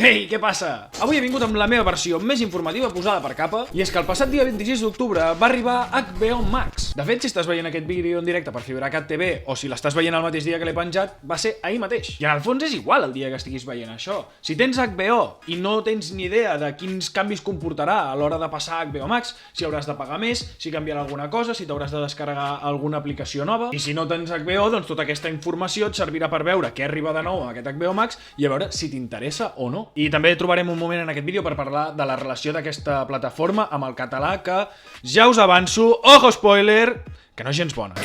Ei, què passa? Avui he vingut amb la meva versió més informativa posada per capa, i és que el passat dia 26 d'octubre va arribar HBO Max. De fet, si estàs veient aquest vídeo en directe per FibraCat TV o si l'estàs veient el mateix dia que l'he penjat, va ser ahir mateix. I en el fons és igual el dia que estiguis veient això. Si tens HBO i no tens ni idea de quins canvis comportarà a l'hora de passar a HBO Max, si hauràs de pagar més, si canviarà alguna cosa, si t'hauràs de descarregar alguna aplicació nova, i si no tens HBO, doncs tota aquesta informació et servirà per veure què arriba de nou a aquest HBO Max i a veure si t'interessa o no. I també trobarem un moment en aquest vídeo per parlar de la relació d'aquesta plataforma amb el català que, ja us avanço, ojo spoiler, que no és gens bona.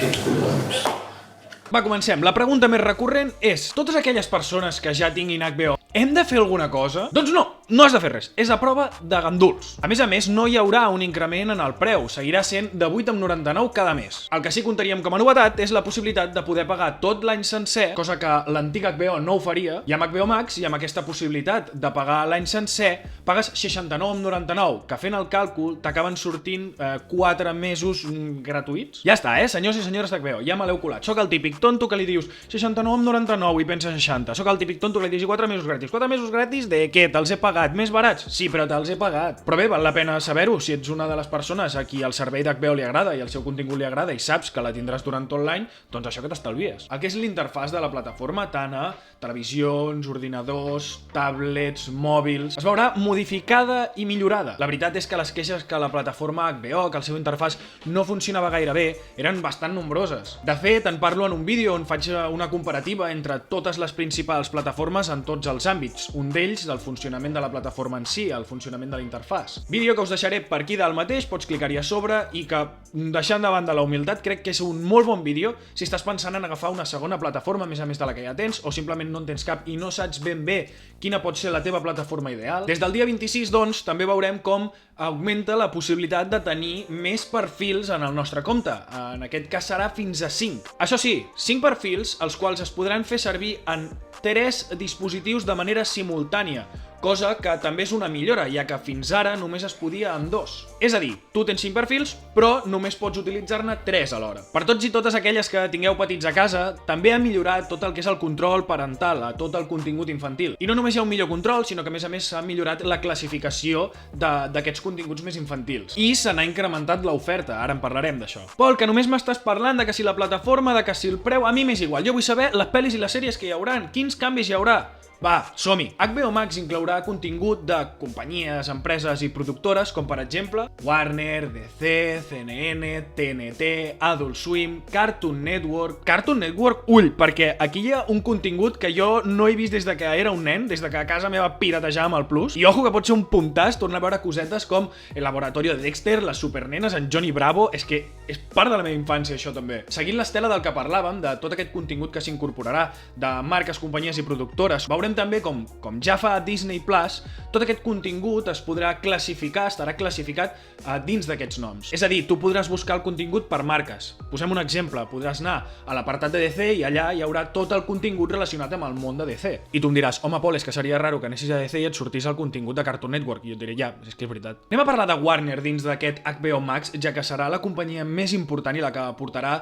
Va, comencem. La pregunta més recurrent és: totes aquelles persones que ja tinguin HBO, hem de fer alguna cosa? Doncs no has de fer res. És a prova de ganduls. A més, no hi haurà un increment en el preu. Seguirà sent de 8,99 cada mes. El que sí contaríem com a novetat és la possibilitat de poder pagar tot l'any sencer, cosa que l'antic HBO no ho faria, i amb HBO Max i amb aquesta possibilitat de pagar l'any sencer, pagues 69,99, que fent el càlcul t'acaben sortint 4 mesos gratuïts. Ja està, senyors i senyores d'HBO, ja me l'heu colat. Soc el típic tonto que li dius 69,99 i pensa 60. Soc el típic tonto que li dius 4 mesos gratis. 4 mesos gratis de què? Te'ls he pagat més barats? Sí, però te'ls he pagat. Però bé, val la pena saber-ho si ets una de les persones a qui el servei d'HBO li agrada i el seu contingut li agrada i saps que la tindràs durant tot l'any, doncs això que t'estalvies. El que és l'interfàs de la plataforma, tant a televisions, ordinadors, tablets, mòbils, es veurà modificada i millorada. La veritat és que les queixes que la plataforma HBO, que el seu interfàs no funcionava gaire bé, eren bastant nombroses. De fet, en parlo en un vídeo on faig una comparativa entre totes les principals plataformes en tots els àmbits. Un d'ells del funcionament de la plataforma en si, el funcionament de l'interfàs. Vídeo que us deixaré per aquí dalt mateix, pots clicar-hi a sobre i que, deixant de banda la humilitat, crec que és un molt bon vídeo si estàs pensant en agafar una segona plataforma, a més de la que ja tens, o simplement no en tens cap i no saps ben bé quina pot ser la teva plataforma ideal. Des del dia 26, doncs, també veurem com augmenta la possibilitat de tenir més perfils en el nostre compte. En aquest cas serà fins a 5. Això sí, 5 perfils, els quals es podran fer servir en 3 dispositius de manera simultània, cosa que també és una millora, ja que fins ara només es podia amb 2. És a dir, tu tens 5 perfils, però només pots utilitzar-ne 3 alhora. Per tots i totes aquelles que tingueu petits a casa, també ha millorat tot el que és el control parental, a tot el contingut infantil. I no només hi ha un millor control, sinó que a més s'ha millorat la classificació d'aquests continguts més infantils. I se n'ha incrementat l'oferta, ara en parlarem d'això. Pol, que només m'estàs parlant de que si la plataforma, de que si el preu, a mi m'és igual. Jo vull saber les pel·lis i les sèries que hi hauran, quins canvis hi haurà. Va, som-hi! HBO Max inclourà contingut de companyies, empreses i productores com per exemple Warner, DC, CNN, TNT, Adult Swim, Cartoon Network... Cartoon Network, ull, perquè aquí hi ha un contingut que jo no he vist des de que era un nen, des de que a casa meva piratejàvem el Plus, i ojo que pot ser un puntàs tornar a veure cosetes com El Laboratorio de Dexter, Les Supernenes, en Johnny Bravo... És que és part de la meva infància, això també. Seguint l'estela del que parlàvem, de tot aquest contingut que s'incorporarà, de marques, companyies i productores, veurem també com ja fa Disney Plus, tot aquest contingut es podrà classificar, estarà classificat dins d'aquests noms. És a dir, tu podràs buscar el contingut per marques. Posem un exemple, podràs anar a l'apartat de DC i allà hi haurà tot el contingut relacionat amb el món de DC. I tu em diràs, home Pol, és que seria raro que anessis a DC i et sortís el contingut de Cartoon Network. I jo et diré, ja, és que és veritat. Anem a parlar de Warner dins d'aquest HBO Max, ja que serà la companyia més important i la que portarà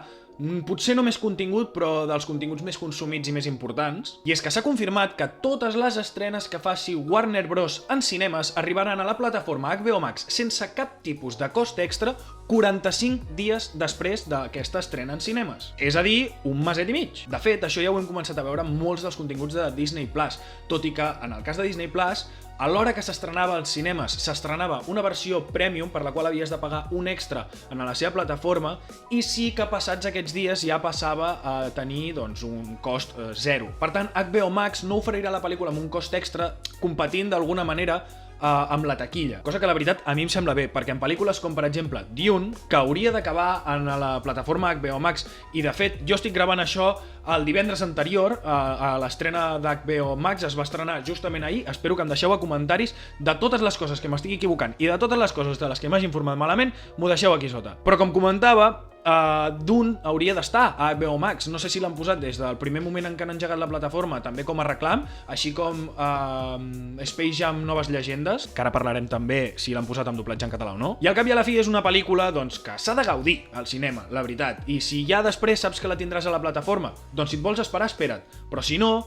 potser no més contingut, però dels continguts més consumits i més importants. I és que s'ha confirmat que totes les estrenes que faci Warner Bros. En cinemes arribaran a la plataforma HBO Max sense cap tipus de cost extra 45 dies després d'aquesta estrena en cinemes. És a dir, un meset i mig. De fet, això ja ho hem començat a veure amb molts dels continguts de Disney Plus, tot i que, en el cas de Disney Plus, a l'hora que s'estrenava als cinemes, s'estrenava una versió premium per la qual havies de pagar un extra en la seva plataforma i sí que passats aquests dies ja passava a tenir doncs, un cost zero. Per tant, HBO Max no oferirà la pel·lícula amb un cost extra competint d'alguna manera amb la taquilla. Cosa que la veritat a mi em sembla bé, perquè en pel·lícules com per exemple Dune, que hauria d'acabar en la plataforma HBO Max, i de fet jo estic gravant això el divendres anterior a l'estrena d'HBO Max, es va estrenar justament ahir, espero que em deixeu a comentaris de totes les coses que m'estic equivocant i de totes les coses de les que m'hagi informat malament, m'ho deixeu aquí sota. Però com comentava, Dune hauria d'estar a HBO Max. No sé si l'han posat des del primer moment en què han engegat la plataforma, també com a reclam, així com Space Jam Noves Llegendes, que ara parlarem també si l'han posat amb doblatge en català o no. I al cap i a la fi és una pel·lícula doncs, que s'ha de gaudir al cinema, la veritat. I si ja després saps que la tindràs a la plataforma, doncs si et vols esperar, espera't. Però si no,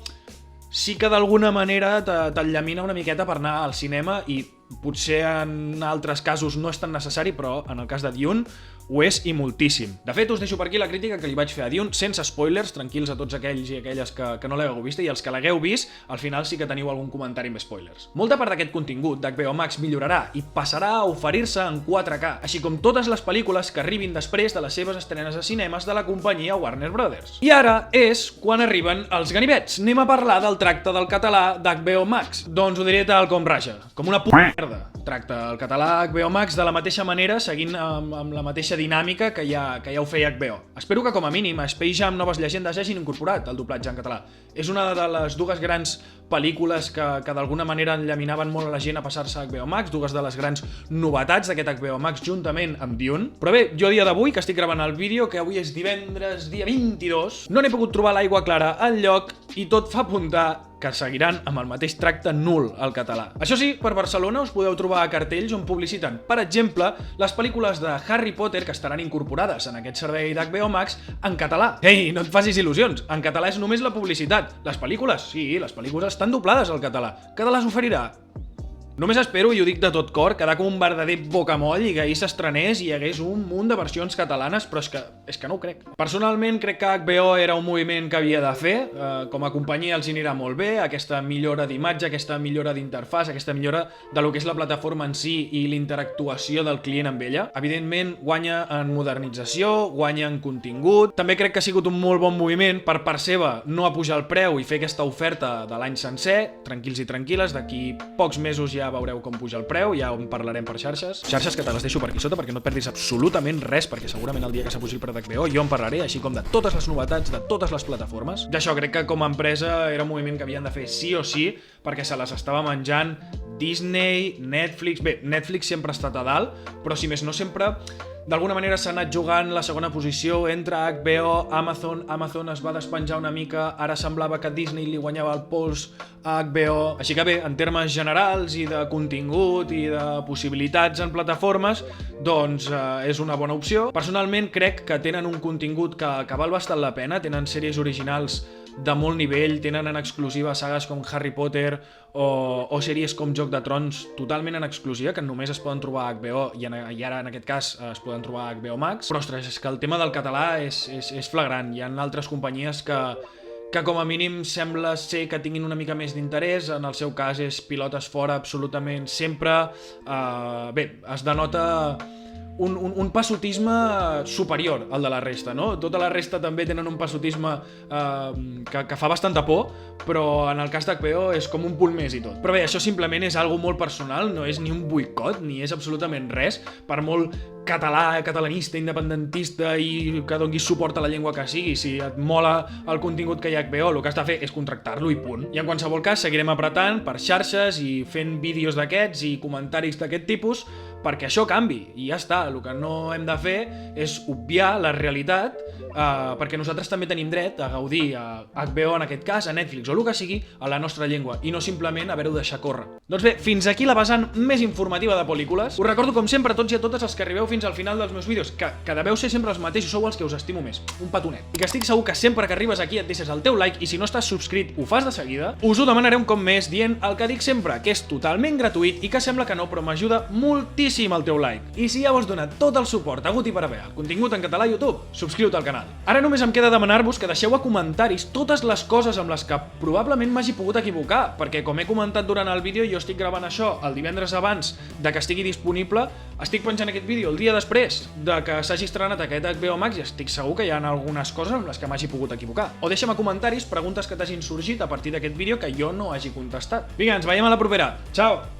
sí que d'alguna manera t'enllamina una miqueta per anar al cinema i potser en altres casos no és tan necessari, però en el cas de Dune ho és i moltíssim. De fet, us deixo per aquí la crítica que li vaig fer a Dune, sense spoilers, tranquils a tots aquells i aquelles que no l'hagueu vist, i els que l'hagueu vist, al final sí que teniu algun comentari amb spoilers. Molta part d'aquest contingut d'HBO Max millorarà i passarà a oferir-se en 4K, així com totes les pel·lícules que arribin després de les seves estrenes a cinemes de la companyia Warner Brothers. I ara és quan arriben els ganivets. Anem a parlar del tracte del català d'HBO Max. Doncs ho diré tal com raja, com una puta merda. Tracta el català HBO Max de la mateixa manera, seguint amb la mateixa dinàmica que ja ho feia HBO. Espero que com a mínim a Space Jam Noves Llegendes hagin incorporat el doblatge en català. És una de les dues grans pel·lícules que d'alguna manera enllaminaven molt a la gent a passar-se a HBO Max, dues de les grans novetats d'aquest HBO Max juntament amb Dune. Però bé, jo a dia d'avui, que estic gravant el vídeo, que avui és divendres, dia 22, no n'he pogut trobar l'aigua clara enlloc i tot fa apuntar que seguiran amb el mateix tracte nul al català. Això sí, per Barcelona us podeu trobar cartells on publiciten, per exemple, les pel·lícules de Harry Potter que estaran incorporades en aquest servei d'HBO Max en català. Ei, no et facis il·lusions, en català és només la publicitat. Les pel·lícules, sí, les pel·lícules estan doblades al català. Que te les oferirà? Només espero, i ho dic de tot cor, quedar com un verdader bocamoll i que ahir s'estrenés i hi hagués un munt de versions catalanes, però és que no ho crec. Personalment crec que HBO era un moviment que havia de fer, com a companyia els anirà molt bé, aquesta millora d'imatge, aquesta millora d'interfàs, aquesta millora de lo que és la plataforma en si i l'interactuació del client amb ella. Evidentment guanya en modernització, guanya en contingut. També crec que ha sigut un molt bon moviment per part seva no apujar el preu i fer aquesta oferta de l'any sencer, tranquils i tranquil·les, d'aquí pocs mesos ja veureu com puja el preu, ja en parlarem per xarxes que te les deixo per aquí sota perquè no et perdis absolutament res, perquè segurament el dia que s'apugi el preu d'HBO jo en parlaré, així com de totes les novetats de totes les plataformes. D'això crec que com a empresa era un moviment que havien de fer sí o sí, perquè se les estava menjant Disney, Netflix. Bé, Netflix sempre ha estat a dalt, però si més no sempre d'alguna manera s'ha anat jugant la segona posició entre HBO, Amazon es va despenjar una mica, ara semblava que Disney li guanyava el pols a HBO. Així que bé, en termes generals i de contingut i de possibilitats en plataformes, doncs és una bona opció. Personalment crec que tenen un contingut que val bastant la pena, tenen sèries originals de molt nivell, tenen en exclusiva sagues com Harry Potter o sèries com Joc de Trons totalment en exclusiva, que només es poden trobar a HBO i ara en aquest cas es poden trobar a HBO Max. Però ostres, és que el tema del català és flagrant. Hi ha altres companyies que com a mínim sembla ser que tinguin una mica més d'interès, en el seu cas és pilotes fora absolutament sempre. Bé, es denota un passotisme superior al de la resta, no? Tota la resta també tenen un passotisme que fa bastanta por, però en el cas d'HBO és com un punt més i tot. Però bé, això simplement és algo molt personal, no és ni un boicot, ni és absolutament res, per molt català, catalanista, independentista i que donguis suport a la llengua que sigui. Si et mola el contingut que hi ha a HBO, el que has de fer és contractar-lo i punt. I en qualsevol cas seguirem apretant per xarxes i fent vídeos d'aquests i comentaris d'aquest tipus perquè això canvi, i ja està. El que no hem de fer és obviar la realitat, perquè nosaltres també tenim dret a gaudir a HBO en aquest cas, a Netflix o el que sigui, a la nostra llengua, i no simplement haver-ho de deixar córrer. Doncs bé, fins aquí la vessant més informativa de pel·lícules. Us recordo com sempre a tots i a totes els que arribeu fins al final dels meus vídeos, que deveu ser sempre els mateixos, sou els que us estimo més, un petonet. I que estic segur que sempre que arribes aquí et deixes el teu like, i si no estàs subscrit ho fas de seguida. Us ho demanaré un cop més dient el que dic sempre, que és totalment gratuït i que sembla que no, però m'ajuda moltíssim el teu like. I si ja us donat tot el suport hagut i per haver el contingut en català a YouTube, subscriu-te al canal. Ara només em queda demanar-vos que deixeu a comentaris totes les coses amb les que probablement m'hagi pogut equivocar, perquè com he comentat durant el vídeo, jo estic gravant això el divendres abans de que estigui disponible, estic penjant aquest vídeo el dia després de que s'hagi estrenat aquest HBO Max i estic segur que hi ha algunes coses amb les que m'hagi pogut equivocar. O deixa'm a comentaris preguntes que t'hagin sorgit a partir d'aquest vídeo que jo no hagi contestat. Vinga, ens veiem a la propera. Ciao!